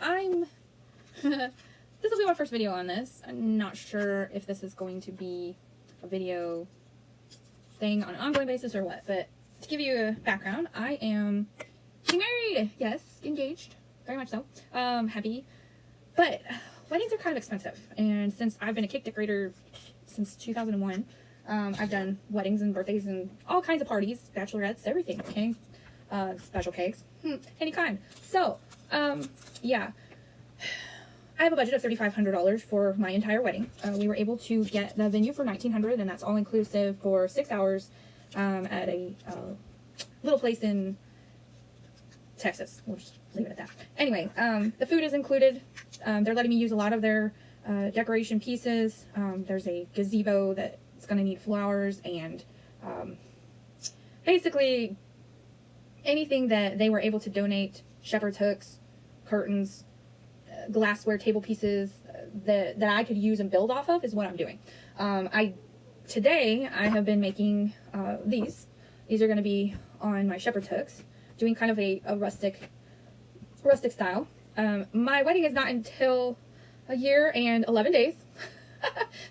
this will be my first video on this. I'm not sure if this is going to be a video thing on an ongoing basis or what, but to give you a background, I am married. Yes, engaged. Very much so. Happy. But weddings are kind of expensive. And since I've been a cake decorator since 2001, I've done weddings and birthdays and all kinds of parties, bachelorettes, everything, okay? Special cakes, any kind. So, yeah. I have a budget of $3,500 for my entire wedding. We were able to get the venue for $1,900, and that's all inclusive for 6 hours at a little place in Texas. We'll just leave it at that. Anyway, the food is included. They're letting me use a lot of their decoration pieces. There's a gazebo that's going to need flowers, and basically anything that they were able to donate, shepherd's hooks, curtains, glassware table pieces that I could use and build off of is what I'm doing. Today I have been making these. These are going to be on my shepherd's hooks, doing kind of a rustic style. My wedding is not until a year and 11 days.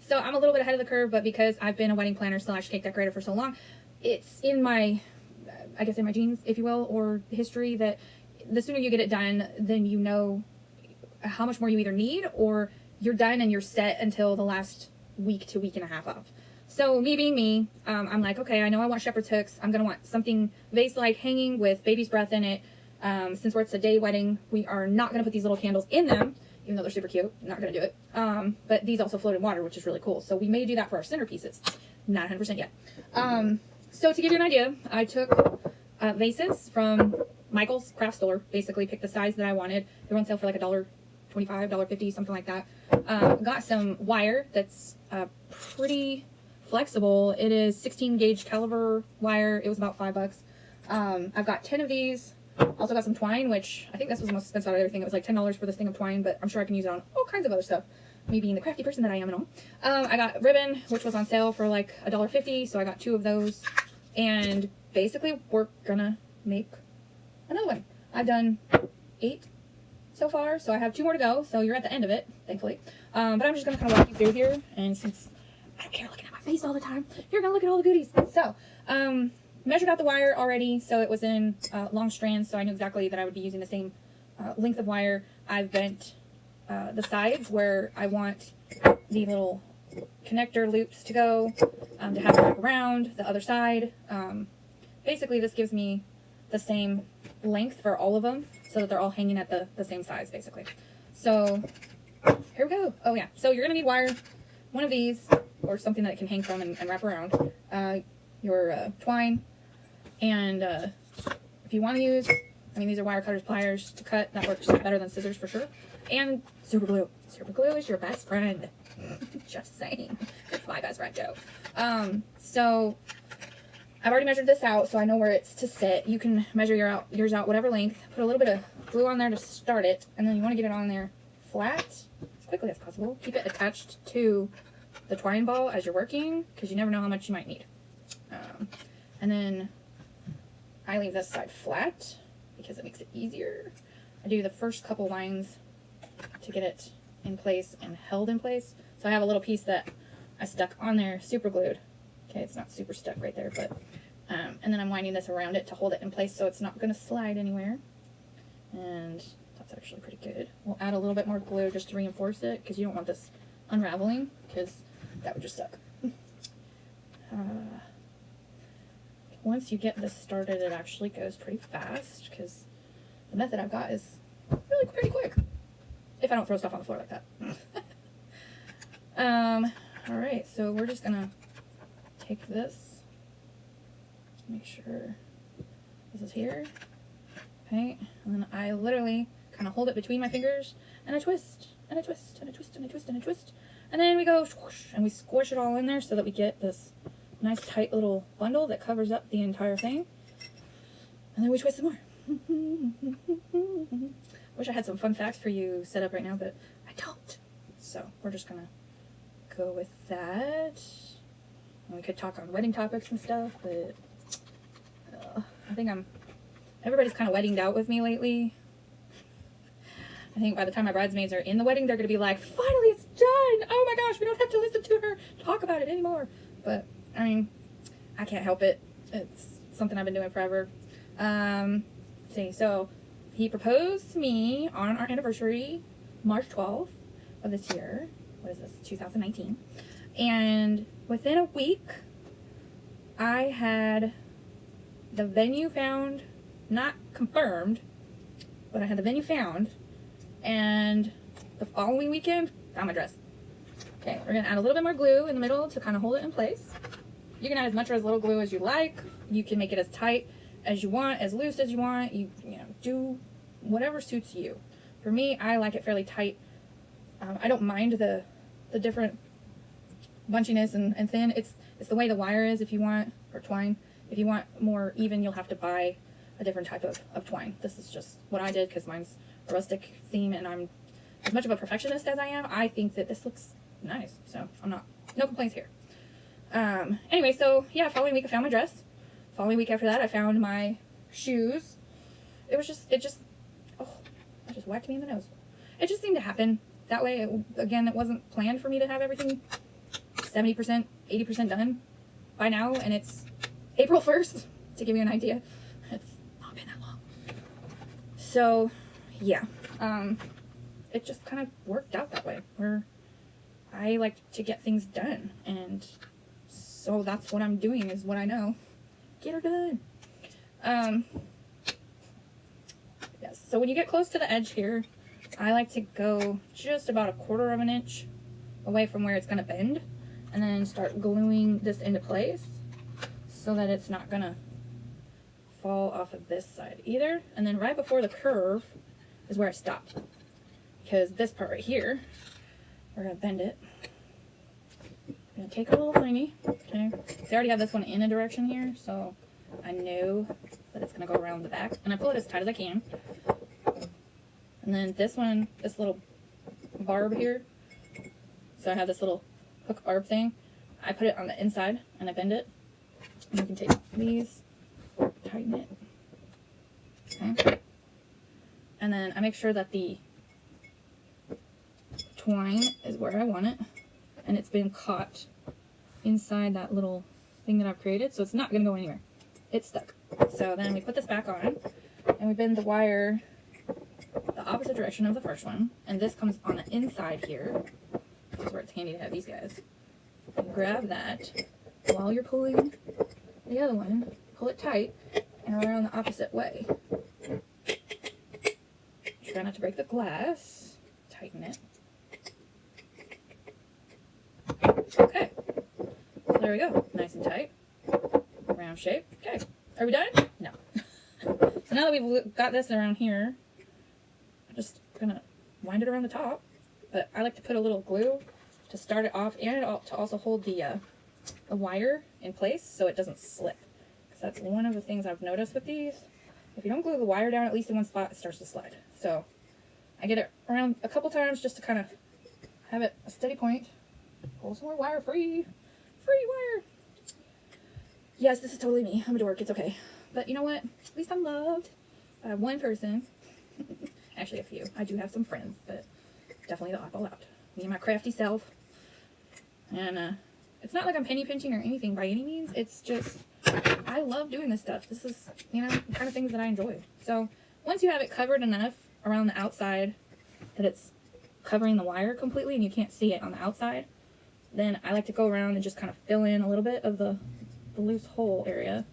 So I'm a little bit ahead of the curve, but because I've been a wedding planner / cake decorator for so long, it's in my, I guess in my genes, if you will, or history, that the sooner you get it done, then you know how much more you either need, or you're done and you're set until the last week to week and a half of. So me being me, I'm like, okay, I know I want shepherd's hooks. I'm going to want something vase-like hanging with baby's breath in it. Since it's a day wedding, we are not going to put these little candles in them, even though they're super cute. I'm not going to do it. But these also float in water, which is really cool. So we may do that for our centerpieces. Not 100% yet. So to give you an idea, I took vases from Michael's craft store. Basically picked the size that I wanted. They were on sale for like $1.25, $1.50, something like that. Got some wire that's pretty flexible. It is 16 gauge caliber wire. It was about $5. I've got 10 of these. Also got some twine, which I think this was the most expensive out of everything. It was like $10 for this thing of twine, but I'm sure I can use it on all kinds of other stuff. Me being the crafty person that I am and all. I got ribbon, which was on sale for like $1.50, so I got 2 of those. And basically, we're gonna make another one. I've done 8 so far, so I have 2 more to go, so you're at the end of it, thankfully. But I'm just gonna kind of walk you through here, and since I don't care looking at my face all the time, you're gonna look at all the goodies. So, measured out the wire already, so it was in long strands, so I knew exactly that I would be using the same length of wire. I've bent the sides where I want the little connector loops to go, to have it wrap around the other side. Basically, this gives me the same length for all of them, so that they're all hanging at the same size, basically. So, here we go. Oh yeah, so you're going to need wire, one of these, or something that it can hang from and wrap around, your twine, and if you want to use, I mean, these are wire cutters, pliers to cut. That works better than scissors for sure. And super glue. Super glue is your best friend. Just saying. It's my best friend, Joe. So I've already measured this out, so I know where it's to sit. You can measure yours out whatever length. Put a little bit of glue on there to start it, and then you want to get it on there flat as quickly as possible. Keep it attached to the twine ball as you're working, because you never know how much you might need. And then I leave this side flat because it makes it easier. I do the first couple lines to get it in place and held in place. So I have a little piece that I stuck on there, super glued. Okay, it's not super stuck right there, but and then I'm winding this around it to hold it in place so it's not going to slide anywhere. And that's actually pretty good. We'll add a little bit more glue just to reinforce it, because you don't want this unraveling, because that would just suck. Once you get this started, it actually goes pretty fast, because the method I've got is really pretty quick, if I don't throw stuff on the floor like that. Alright, so we're just gonna take this, make sure this is here, okay, and then I literally kind of hold it between my fingers, and I twist, and I twist, and I twist, and I twist, and I twist, and then we go swoosh, and we squish it all in there so that we get this nice tight little bundle that covers up the entire thing, and then we twist some more. Wish I had some fun facts for you set up right now, but I don't. So we're just gonna go with that. And we could talk on wedding topics and stuff, but I think everybody's kind of weddinged out with me lately. I think by the time my bridesmaids are in the wedding, they're going to be like, finally it's done. Oh my gosh, we don't have to listen to her talk about it anymore. But, I mean, I can't help it. It's something I've been doing forever. See, so he proposed to me on our anniversary, March 12th of this year. What is this, 2019? And within a week, I had the venue found, not confirmed, but I had the venue found, and the following weekend, found my dress. Okay, we're gonna add a little bit more glue in the middle to kind of hold it in place. You can add as much or as little glue as you like. You can make it as tight as you want, as loose as you want. You know, do whatever suits you. For me, I like it fairly tight. I don't mind the different bunchiness and thin. It's the way the wire is. If you want, or twine, if you want more even, you'll have to buy a different type of twine. This is just what I did because mine's a rustic theme, and I'm as much of a perfectionist as I am. I think that this looks nice, so no complaints here. Anyway, so yeah, following week I found my dress. Following week after that, I found my shoes. It just whacked me in the nose. It just seemed to happen that way. It wasn't planned for me to have everything 70%, 80% done by now, and it's April 1st, to give you an idea. It's not been that long. So, yeah, it just kind of worked out that way, where I like to get things done, and so that's what I'm doing, is what I know. Get her done. Yes, so when you get close to the edge here, I like to go just about a 1/4 of an inch away from where it's going to bend, and then start gluing this into place so that it's not going to fall off of this side either. And then right before the curve is where I stop, because this part right here, we're going to bend it. I'm going to take a little thingy, okay? I already have this one in a direction here, so I know that it's going to go around the back. And I pull it as tight as I can. And then this one, this little barb here, so I have this little hook barb thing. I put it on the inside, and I bend it. And you can take these, tighten it, okay? And then I make sure that the twine is where I want it, and it's been caught inside that little thing that I've created, so it's not going to go anywhere. It's stuck. So then we put this back on, and we bend the wire the opposite direction of the first one, and this comes on the inside here. This is where it's handy to have these guys. You grab that while you're pulling the other one, pull it tight, and around the opposite way. Try not to break the glass. Tighten it. Okay. So there we go. Nice and tight. Round shape. Okay. Are we done? No. So now that we've got this around here, I'm just gonna wind it around the top. But I like to put a little glue to start it off, and to also hold the wire in place so it doesn't slip. Because that's one of the things I've noticed with these. If you don't glue the wire down at least in one spot, it starts to slide. So I get it around a couple times just to kind of have it a steady point. Pull some more wire. Free wire. Yes, this is totally me. I'm a dork. It's okay. But you know what? At least I'm loved by one person. Actually, a few. I do have some friends, but definitely the oddball out. Me and my crafty self. And it's not like I'm penny pinching or anything by any means. It's just, I love doing this stuff. This is, you know, the kind of things that I enjoy. So once you have it covered enough around the outside that it's covering the wire completely and you can't see it on the outside, then I like to go around and just kind of fill in a little bit of the loose hole area.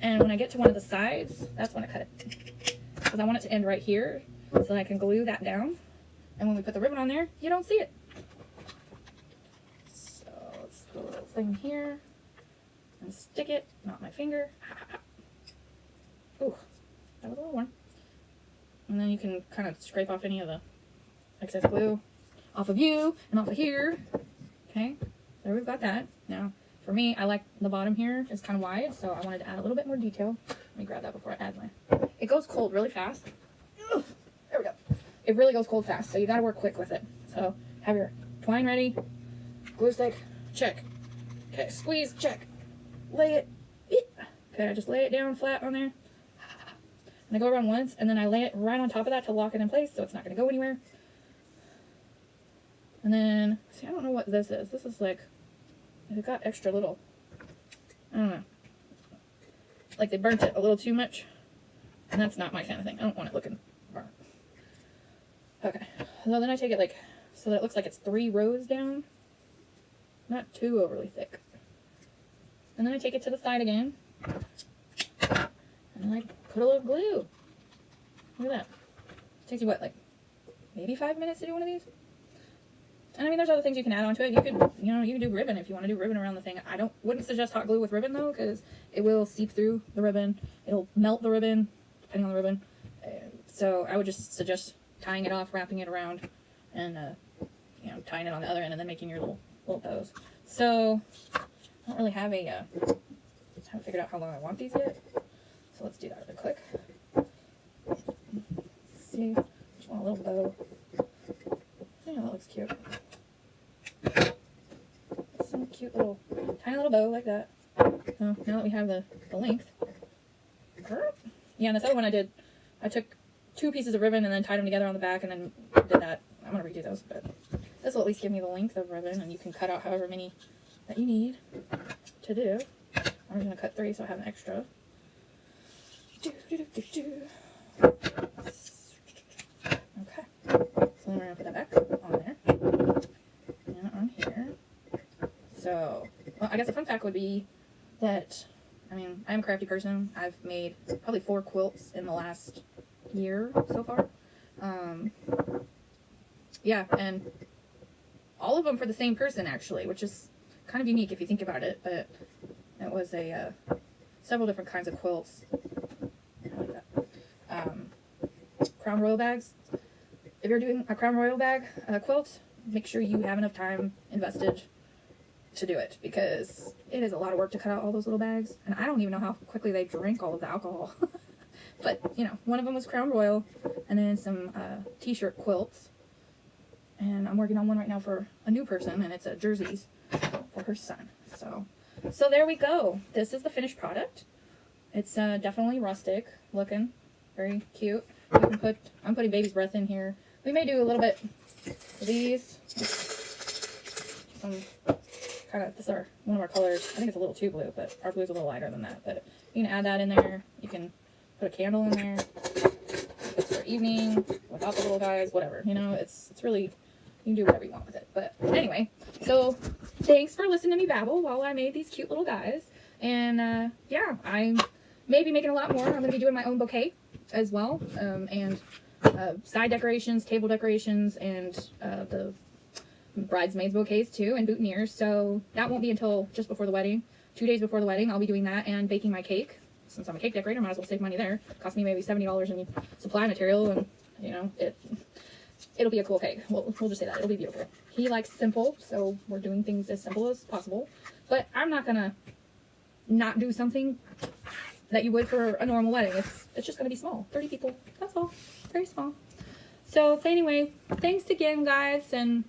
And when I get to one of the sides, that's when I cut it. Because I want it to end right here so that I can glue that down. And when we put the ribbon on there, you don't see it. So let's put a little thing here and stick it, not my finger. Ooh, that was a little one. And then you can kind of scrape off any of the excess glue off of you and off of here. Okay, there we've got that. Now, for me, I like the bottom here is kind of wide, so I wanted to add a little bit more detail. Let me grab that before I add mine. It goes cold really fast. Ugh, there we go. It really goes cold fast, so you got to work quick with it. So have your twine ready, glue stick, check. Okay, squeeze, check. Lay it. Okay, I just lay it down flat on there. And And I go around once, and then I lay it right on top of that to lock it in place so it's not going to go anywhere. And then, see, I don't know what this is. This is like, it got extra little, I don't know. Like they burnt it a little too much. And that's not my kind of thing. I don't want it looking burnt. Okay. So then I take it like, so that it looks like it's 3 rows down. Not too overly thick. And then I take it to the side again. And then I put a little glue. Look at that. It takes you what, like maybe 5 minutes to do one of these? And I mean, there's other things you can add onto it. You could, you know, you can do ribbon if you want to do ribbon around the thing. Wouldn't suggest hot glue with ribbon though, because it will seep through the ribbon. It'll melt the ribbon, depending on the ribbon. So I would just suggest tying it off, wrapping it around, and you know, tying it on the other end, and then making your little bows. So I don't really have haven't figured out how long I want these yet. So let's do that really quick. Let's see, just want a little bow. Yeah, that looks cute. Some cute little, tiny little bow like that. So now that we have the length. Yeah, and this other one I took 2 pieces of ribbon and then tied them together on the back and then did that. I'm going to redo those, but this will at least give me the length of ribbon, and you can cut out however many that you need to do. I'm just going to cut 3 so I have an extra. Okay. So then we're going to put that back on there. And on here. So, well, I guess a fun fact would be that, I mean, I'm a crafty person. I've made probably 4 quilts in the last year so far. Yeah, and all of them for the same person, actually, which is kind of unique if you think about it, but it was several different kinds of quilts. I like that. Crown Royal bags. If you're doing a Crown Royal bag quilt, make sure you have enough time invested to do it, because it is a lot of work to cut out all those little bags, and I don't even know how quickly they drink all of the alcohol. But, you know, one of them was Crown Royal, and then some t-shirt quilts. And I'm working on one right now for a new person, and it's a jerseys for her son. So there we go. This is the finished product. It's definitely rustic looking, very cute. You can put, I'm putting baby's breath in here. We may do a little bit of these. Some kind of, this is one of our colors. I think it's a little too blue, but our blue's a little lighter than that. But you can add that in there. You can put a candle in there. It's for evening, without the little guys, whatever. You know, it's really, you can do whatever you want with it. But anyway, so thanks for listening to me babble while I made these cute little guys. And yeah, I may be making a lot more. I'm going to be doing my own bouquet as well. And side decorations, table decorations, and the bridesmaids bouquets too, and boutonnieres. So that won't be until just before the wedding. 2 days before the wedding, I'll be doing that and baking my cake. Since I'm a cake decorator, might as well save money there. It cost me maybe $70 in supply material, and you know, it'll be a cool cake. We'll just say that. It'll be beautiful. He likes simple, so we're doing things as simple as possible. But I'm not gonna not do something that you would for a normal wedding. It's just gonna be small. 30 people. That's all. Very small. So anyway, thanks again, guys, and